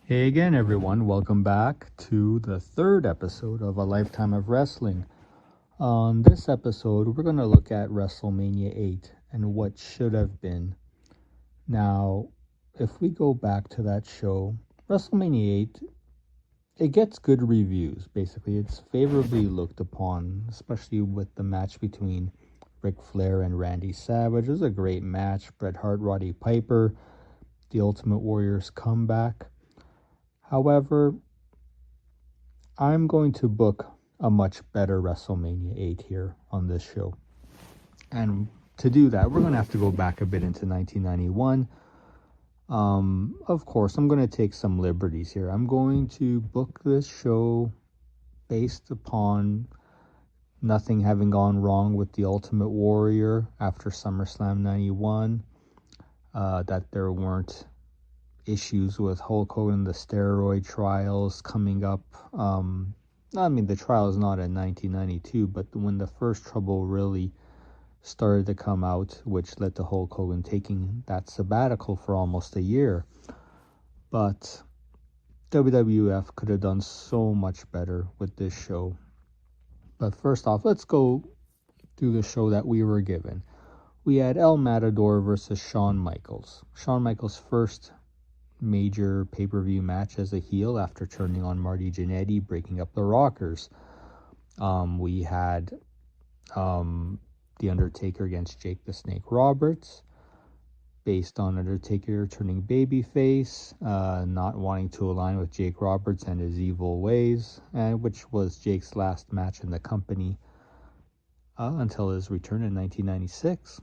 Hey again, everyone. Welcome back to the third episode of A Lifetime of Wrestling. On this episode, we're going to look at WrestleMania 8 and what should have been. Now, if we go back to that show, WrestleMania 8, it gets good reviews. Basically, it's favorably looked upon, especially with the match between Ric Flair and Randy Savage. It was a great match. Bret Hart, Roddy Piper, the Ultimate Warrior's comeback. However, I'm going to book a much better WrestleMania 8 here on this show. And to do that, we're going to have to go back a bit into 1991. Of course, I'm going to take some liberties here. I'm going to book this show based upon nothing having gone wrong with the Ultimate Warrior after SummerSlam 91, that there weren't issues with Hulk Hogan, the steroid trials coming up. The trial is not in 1992, but when the first trouble really started to come out, which led to Hulk Hogan taking that sabbatical for almost a year. But WWF could have done so much better with this show. But first off, let's go through the show that we were given. We had El Matador versus Shawn Michaels. Shawn Michaels' first major pay-per-view match as a heel after turning on Marty Jannetty, breaking up the Rockers. We had The Undertaker against Jake the Snake Roberts, based on Undertaker turning babyface, not wanting to align with Jake Roberts and his evil ways, and which was Jake's last match in the company until his return in 1996.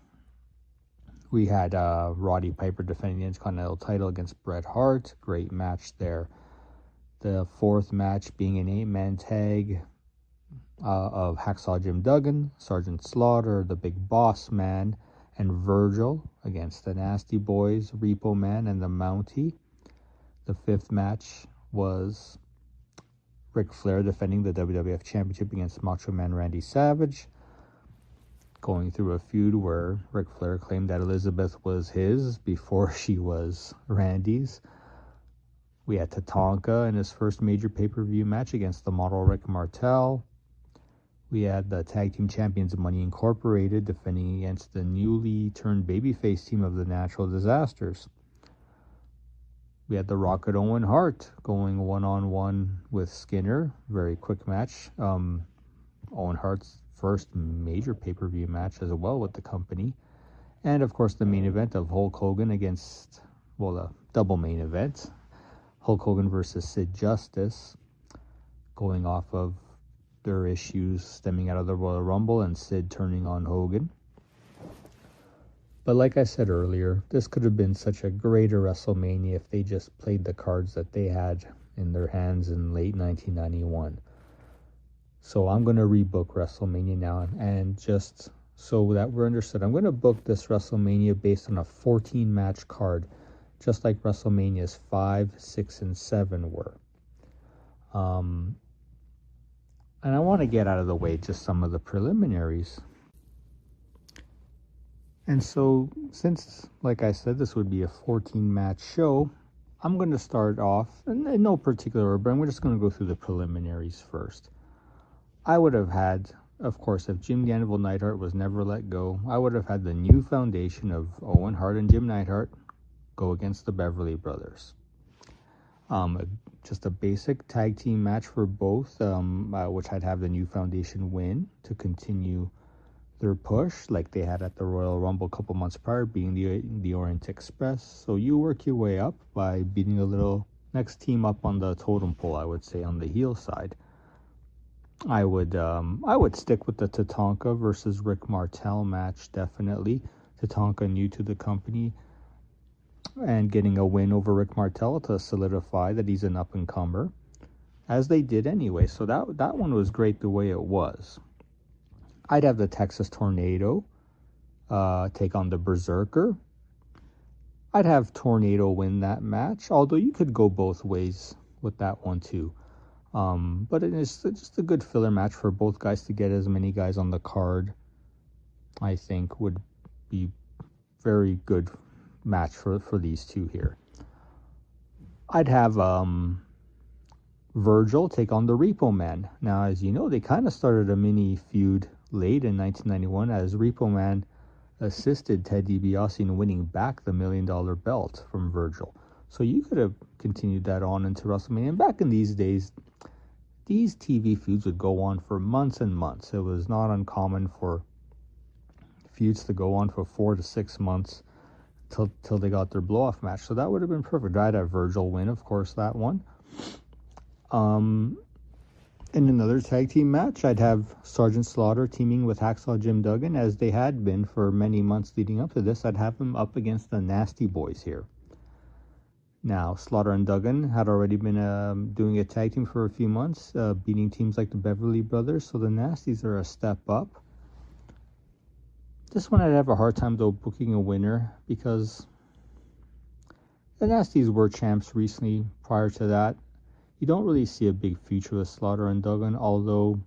We had Roddy Piper defending the Intercontinental title against Bret Hart. Great match there. The fourth match being an 8-man tag of Hacksaw Jim Duggan, Sergeant Slaughter, the Big Boss Man, and Virgil against the Nasty Boys, Repo Man, and the Mountie. The fifth match was Ric Flair defending the WWF Championship against Macho Man Randy Savage, going through a feud where Ric Flair claimed that Elizabeth was his before she was Randy's. We had Tatanka in his first major pay-per-view match against the model Rick Martel. We had the Tag Team Champions of Money Incorporated defending against the newly turned babyface team of the Natural Disasters. We had the Rocket Owen Hart going one-on-one with Skinner. Very quick match. Owen Hart's first major pay-per-view match as well with the company. And of course the main event of Hulk Hogan against, the double main event, Hulk Hogan versus Sid Justice, going off of their issues stemming out of the Royal Rumble and Sid turning on Hogan. But like I said earlier, this could have been such a greater WrestleMania if they just played the cards that they had in their hands in late 1991. So I'm going to rebook WrestleMania now, and just so that we're understood, I'm going to book this WrestleMania based on a 14-match card, just like WrestleManias 5, 6, and 7 were. And I want to get out of the way just some of the preliminaries. And so, since, like I said, this would be a 14-match show, I'm going to start off, in no particular order, but I'm just going to go through the preliminaries first. I would have had, of course, if Jim the Anvil Neidhart was never let go, I would have had the new foundation of Owen Hart and Jim Neidhart go against the Beverly Brothers. Just a basic tag team match for both, which I'd have the new foundation win to continue their push like they had at the Royal Rumble a couple months prior, being the Orient Express. So you work your way up by beating the little next team up on the totem pole, I would say, on the heel side. I would stick with the Tatanka versus Rick Martel match, definitely. Tatanka new to the company and getting a win over Rick Martel to solidify that he's an up-and-comer, as they did anyway. So that one was great the way it was. I'd have the Texas Tornado take on the Berserker. I'd have Tornado win that match, although you could go both ways with that one too. But it is just a good filler match for both guys to get as many guys on the card. I think would be very good match for these two here. I'd have Virgil take on the Repo Man. Now, as you know, they kind of started a mini feud late in 1991 as Repo Man assisted Ted DiBiase in winning back the $1 million belt from Virgil. So you could have continued that on into WrestleMania. And back in these days, these TV feuds would go on for months and months. It was not uncommon for feuds to go on for 4 to 6 months till they got their blow-off match. So that would have been perfect. I'd have Virgil win, of course, that one. In another tag team match, I'd have Sergeant Slaughter teaming with Hacksaw Jim Duggan, as they had been for many months leading up to this. I'd have them up against the Nasty Boys here. Now, Slaughter and Duggan had already been doing a tag team for a few months, beating teams like the Beverly Brothers, so the Nasties are a step up. This one I'd have a hard time, though, booking a winner, because the Nasties were champs recently. Prior to that, you don't really see a big future with Slaughter and Duggan, although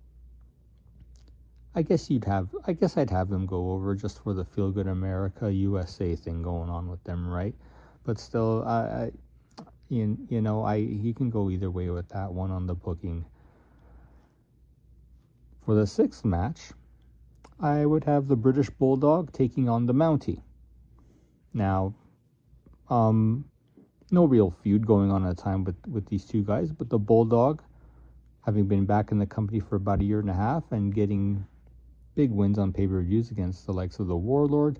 I guess I'd have them go over just for the Feel Good America USA thing going on with them, right? But still, he can go either way with that one on the booking. For the sixth match, I would have the British Bulldog taking on the Mountie. Now, no real feud going on at the time with these two guys, but the Bulldog, having been back in the company for about a year and a half and getting big wins on pay-per-views against the likes of the Warlord,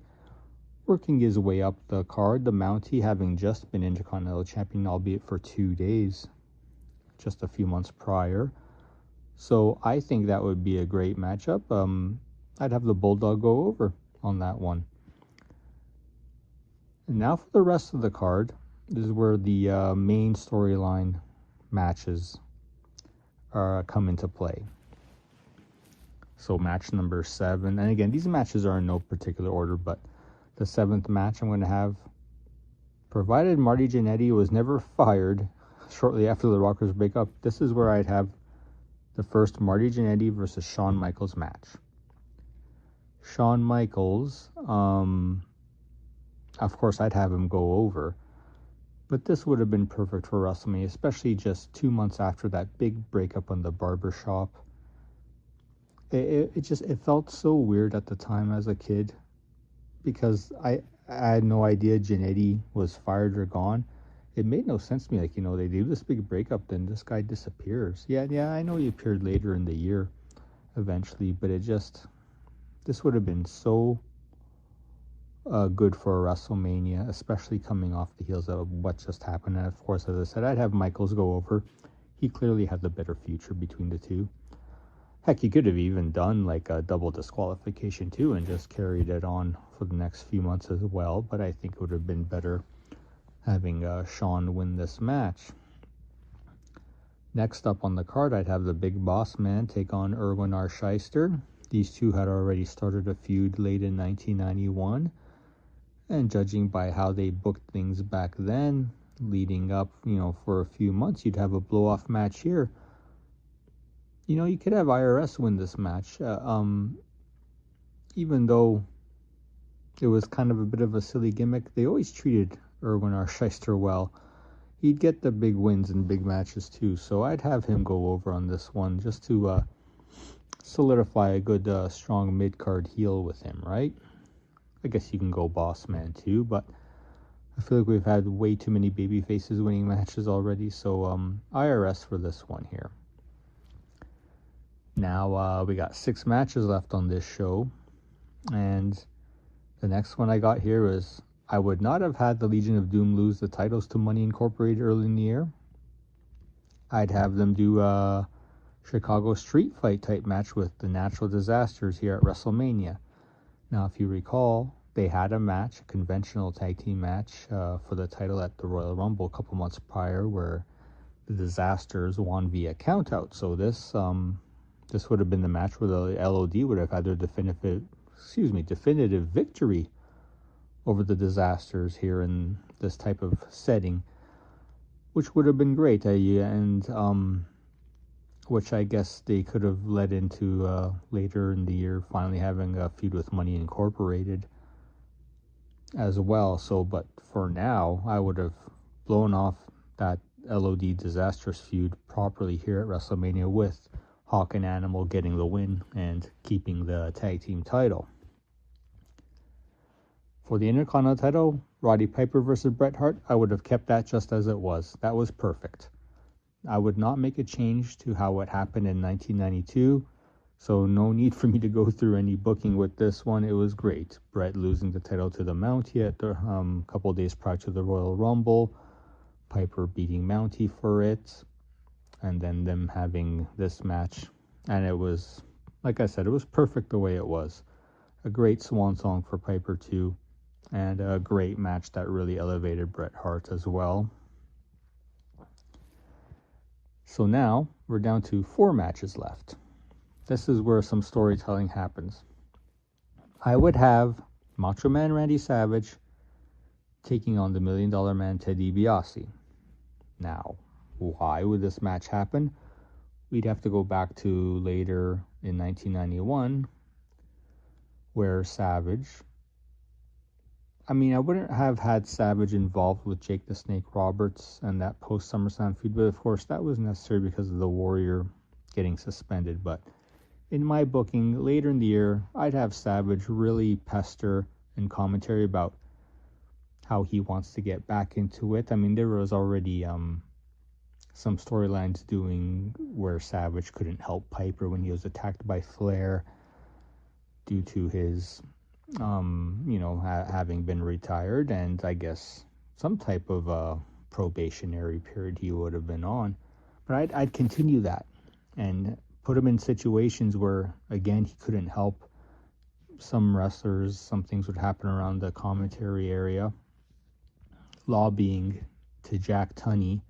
working his way up the card. The Mountie having just been Intercontinental Champion, albeit for 2 days, just a few months prior. So I think that would be a great matchup. I'd have the Bulldog go over on that one. And now for the rest of the card. This is where the main storyline matches come into play. So match number 7. And again, these matches are in no particular order, but the 7th match I'm going to have, provided Marty Jannetty was never fired shortly after the Rockers breakup, this is where I'd have the first Marty Jannetty versus Shawn Michaels match. Shawn Michaels, of course, I'd have him go over. But this would have been perfect for WrestleMania, especially just 2 months after that big breakup on the barbershop. It felt so weird at the time as a kid, because I had no idea Jannetty was fired or gone. It made no sense to me. Like, they do this big breakup, then this guy disappears. Yeah, I know he appeared later in the year eventually, but this would have been so good for WrestleMania, especially coming off the heels of what just happened. And of course, as I said, I'd have Michaels go over. He clearly had the better future between the two. Heck, he could have even done like a double disqualification too and just carried it on for the next few months as well. But I think it would have been better having Shawn win this match. Next up on the card, I'd have the Big Boss Man take on Irwin R. Shyster. These two had already started a feud late in 1991. And judging by how they booked things back then, leading up, for a few months, you'd have a blow-off match here. You could have IRS win this match, even though it was kind of a bit of a silly gimmick. They always treated Irwin R. Shyster well. He'd get the big wins in big matches too, so I'd have him go over on this one just to solidify a good, strong mid-card heel with him, right? I guess you can go Boss Man too, but I feel like we've had way too many baby faces winning matches already, so IRS for this one here. Now we got 6 matches left on this show, and the next one I got here is I would not have had the Legion of Doom lose the titles to Money Incorporated early in the year. I'd have them do a Chicago street fight type match with the Natural Disasters here at WrestleMania. Now, if you recall, they had a match, a conventional tag team match for the title at the Royal Rumble a couple months prior, where the Disasters won via countout. So this would have been the match where the LOD would have had their definitive victory over the Disasters here in this type of setting, which would have been great. Which I guess they could have led into later in the year, finally having a feud with Money Incorporated as well. So, but for now, I would have blown off that LOD disastrous feud properly here at WrestleMania, with Hawk and Animal getting the win and keeping the tag team title. For the Intercontinental title, Roddy Piper versus Bret Hart, I would have kept that just as it was. That was perfect. I would not make a change to how it happened in 1992, so no need for me to go through any booking with this one. It was great. Bret losing the title to the Mountie at the couple days prior to the Royal Rumble, Piper beating Mountie for it, and then them having this match. And it was, like I said, it was perfect the way it was. A great swan song for Piper too, and a great match that really elevated Bret Hart as well. So now we're down to 4 matches left. This is where some storytelling happens. I would have Macho Man Randy Savage taking on the $1 Million Man Ted DiBiase. Now, why would this match happen? We'd have to go back to later in 1991, where Savage... I mean, I wouldn't have had Savage involved with Jake the Snake Roberts and that post-SummerSlam feud, but of course that was necessary because of the Warrior getting suspended. But in my booking, later in the year, I'd have Savage really pester in commentary about how he wants to get back into it. I mean, there was already some storylines doing where Savage couldn't help Piper when he was attacked by Flair due to his... having been retired, and I guess some type of probationary period he would have been on. But I'd continue that and put him in situations where, again, he couldn't help some wrestlers. Some things would happen around the commentary area, lobbying to Jack Tunney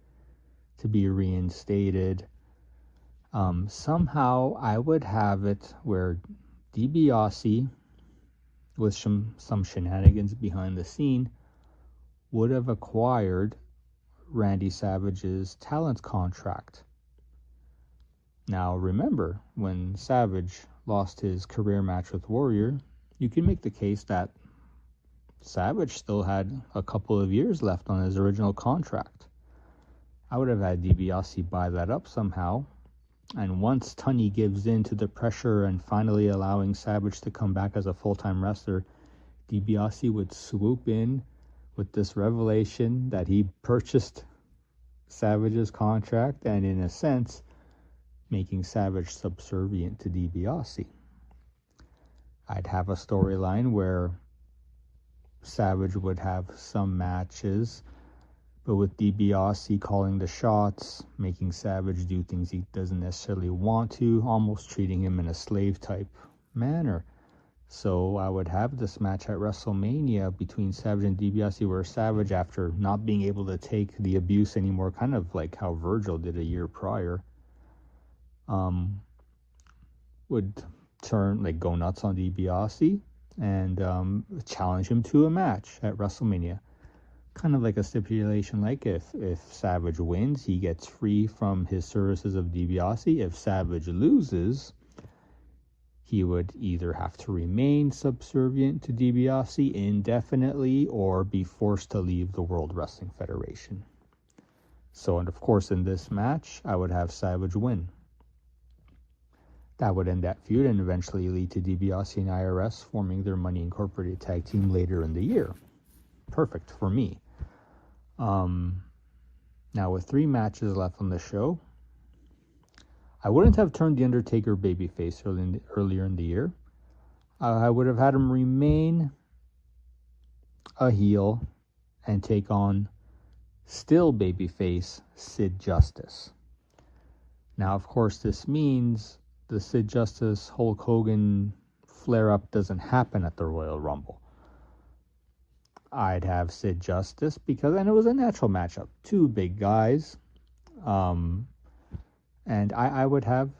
to be reinstated. Somehow I would have it where DiBiase, with some shenanigans behind the scene, would have acquired Randy Savage's talent contract. Now remember, when Savage lost his career match with Warrior, you can make the case that Savage still had a couple of years left on his original contract. I would have had DiBiase buy that up somehow, and once Tunney gives in to the pressure and finally allowing Savage to come back as a full-time wrestler, DiBiase would swoop in with this revelation that he purchased Savage's contract, and in a sense, making Savage subservient to DiBiase. I'd have a storyline where Savage would have some matches, but with DiBiase calling the shots, making Savage do things he doesn't necessarily want to, almost treating him in a slave type manner. So I would have this match at WrestleMania between Savage and DiBiase, where Savage, after not being able to take the abuse anymore, kind of like how Virgil did a year prior, would go nuts on DiBiase and challenge him to a match at WrestleMania. Kind of like a stipulation, like if Savage wins, he gets free from his services of DiBiase. If Savage loses, he would either have to remain subservient to DiBiase indefinitely or be forced to leave the World Wrestling Federation. So, and of course, in this match, I would have Savage win. That would end that feud and eventually lead to DiBiase and IRS forming their Money Incorporated tag team later in the year. Perfect for me. Now, with 3 matches left on the show, I wouldn't have turned The Undertaker babyface earlier in the year. I would have had him remain a heel and take on still babyface Sid Justice. Now, of course, this means the Sid Justice Hulk Hogan flare-up doesn't happen at the Royal Rumble. I'd have Sid Justice because, and it was a natural matchup, 2 big guys, and I would have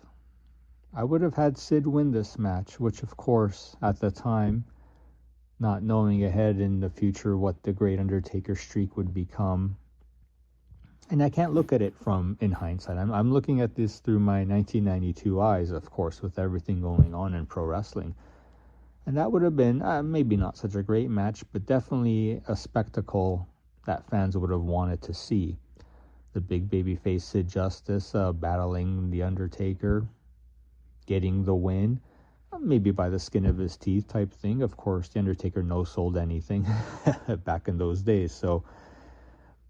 had Sid win this match, which of course at the time, not knowing ahead in the future what the Great Undertaker streak would become, and I can't look at it in hindsight. I'm looking at this through my 1992 eyes, of course, with everything going on in pro wrestling. And that would have been maybe not such a great match, but definitely a spectacle that fans would have wanted to see. the big babyface Sid Justice battling The Undertaker, getting the win, maybe by the skin of his teeth type thing. Of course, The Undertaker no-sold anything back in those days, so,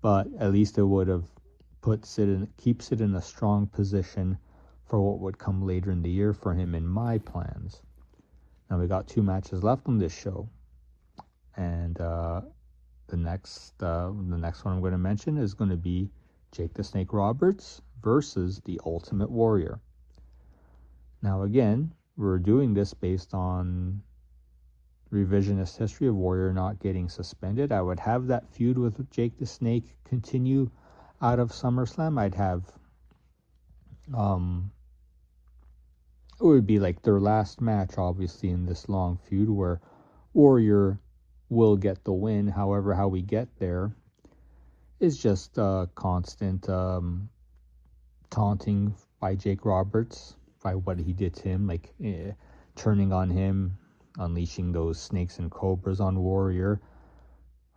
but at least it would have keeps it in a strong position for what would come later in the year for him in my plans. Now we got 2 matches left on this show, and the next one I'm going to mention is going to be Jake the Snake Roberts versus the Ultimate Warrior. Now again, we're doing this based on revisionist history of Warrior not getting suspended. I would have that feud with Jake the Snake continue out of SummerSlam. I'd have it would be like their last match, obviously, in this long feud where Warrior will get the win. However, how we get there is just constant taunting by Jake Roberts by what he did to him, like turning on him, unleashing those snakes and cobras on Warrior,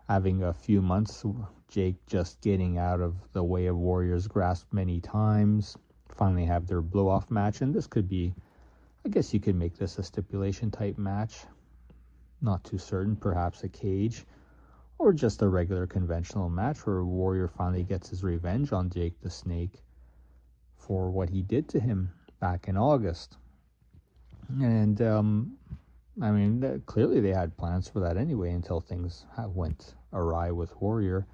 having a few months, Jake just getting out of the way of Warrior's grasp many times, finally have their blow-off match, and this could be, I guess you could make this a stipulation type match, not too certain, perhaps a cage, or just a regular conventional match where Warrior finally gets his revenge on Jake the Snake for what he did to him back in August. And I mean, clearly they had plans for that anyway until things went awry with Warrior.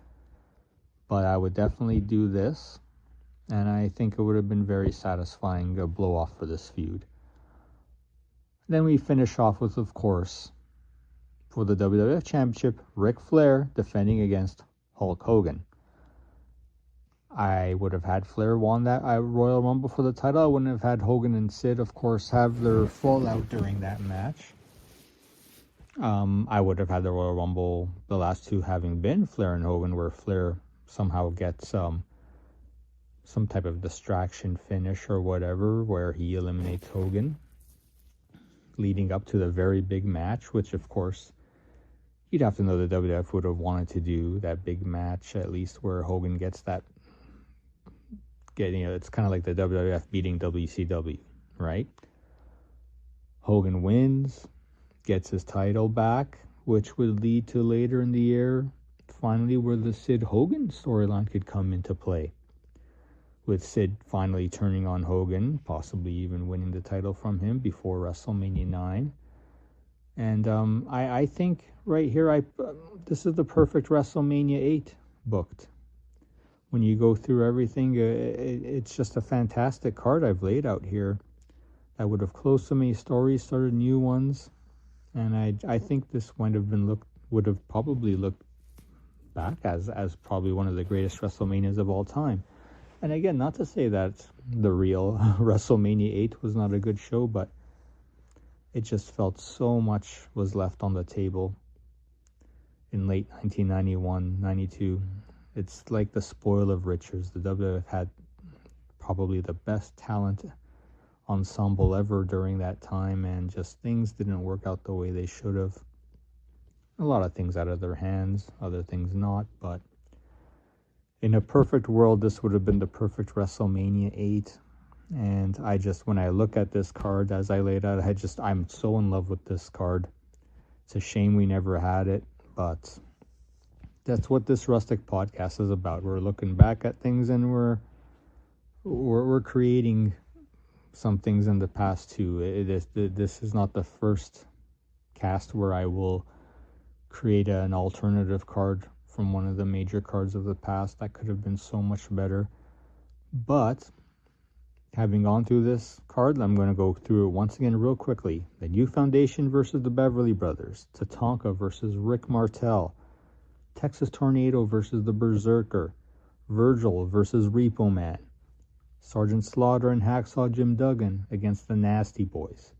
But I would definitely do this, and I think it would have been very satisfying, a blow-off for this feud. Then we finish off with, of course, for the WWF Championship, Ric Flair defending against Hulk Hogan. I would have had Flair won that Royal Rumble for the title. I wouldn't have had Hogan and Sid, of course, have their fallout during that match. I would have had the Royal Rumble, the last two having been Flair and Hogan, where Flair somehow gets some type of distraction finish or whatever, where he eliminates Hogan, leading up to the very big match, which, of course, you'd have to know the WWF would have wanted to do that big match, at least where Hogan gets that, it's kind of like the WWF beating WCW, right? Hogan wins, gets his title back, which would lead to later in the year, finally, where the Sid Hogan storyline could come into play, with Sid finally turning on Hogan, possibly even winning the title from him before WrestleMania 9. And I think right here, this is the perfect WrestleMania 8 booked. When you go through everything, it's just a fantastic card I've laid out here that would have closed so many stories, started new ones, and I think this would have probably looked back as probably one of the greatest WrestleManias of all time. And again, not to say that the real WrestleMania 8 was not a good show, but it just felt so much was left on the table in late 1991, 92. It's like the spoil of riches. The WWF had probably the best talent ensemble ever during that time, and just things didn't work out the way they should have. A lot of things out of their hands, other things not, but in a perfect world, this would have been the perfect WrestleMania 8. And when I look at this card as I laid out, I'm so in love with this card. It's a shame we never had it, but that's what this Rustic podcast is about. We're looking back at things, and we're creating some things in the past too. This is not the first cast where I will create an alternative card from one of the major cards of the past that could have been so much better. But having gone through this card, I'm going to go through it once again real quickly. The New Foundation versus the Beverly Brothers, Tatanka versus Rick Martel, Texas Tornado versus the Berserker, Virgil versus Repo Man, Sergeant Slaughter and Hacksaw Jim Duggan against the Nasty Boys,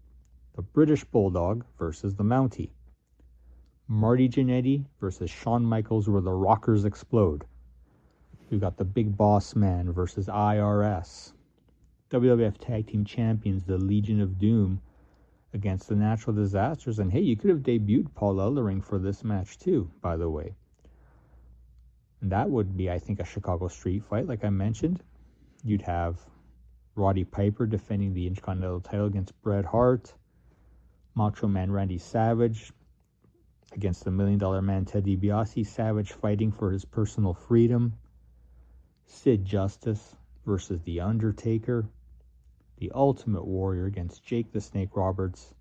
the British Bulldog versus the Mountie, Marty Jannetty versus Shawn Michaels where the Rockers explode. We've got the Big Boss Man versus IRS, WWF Tag Team Champions, the Legion of Doom against the Natural Disasters. And hey, you could have debuted Paul Ellering for this match too, by the way. And that would be, I think, a Chicago street fight, like I mentioned. You'd have Roddy Piper defending the Intercontinental title against Bret Hart. Macho Man Randy Savage against the $1 Million Man Ted DiBiase. Savage fighting for his personal freedom. Sid Justice versus The Undertaker. The Ultimate Warrior against Jake the Snake Roberts.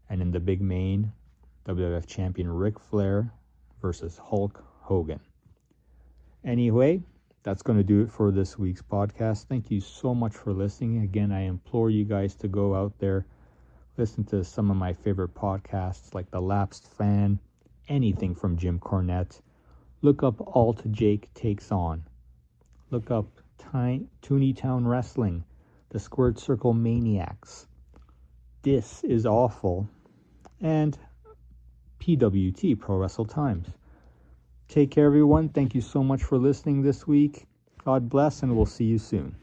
And in the big main, WWF Champion Ric Flair versus Hulk Hogan. Anyway, that's going to do it for this week's podcast. Thank you so much for listening. Again, I implore you guys to go out there, listen to some of my favorite podcasts like The Lapsed Fan, anything from Jim Cornette. Look up Alt Jake Takes On. Look up Tooneytown Wrestling, The Squared Circle Maniacs, This Is Awful, and PWT, Pro Wrestle Times. Take care, everyone. Thank you so much for listening this week. God bless, and we'll see you soon.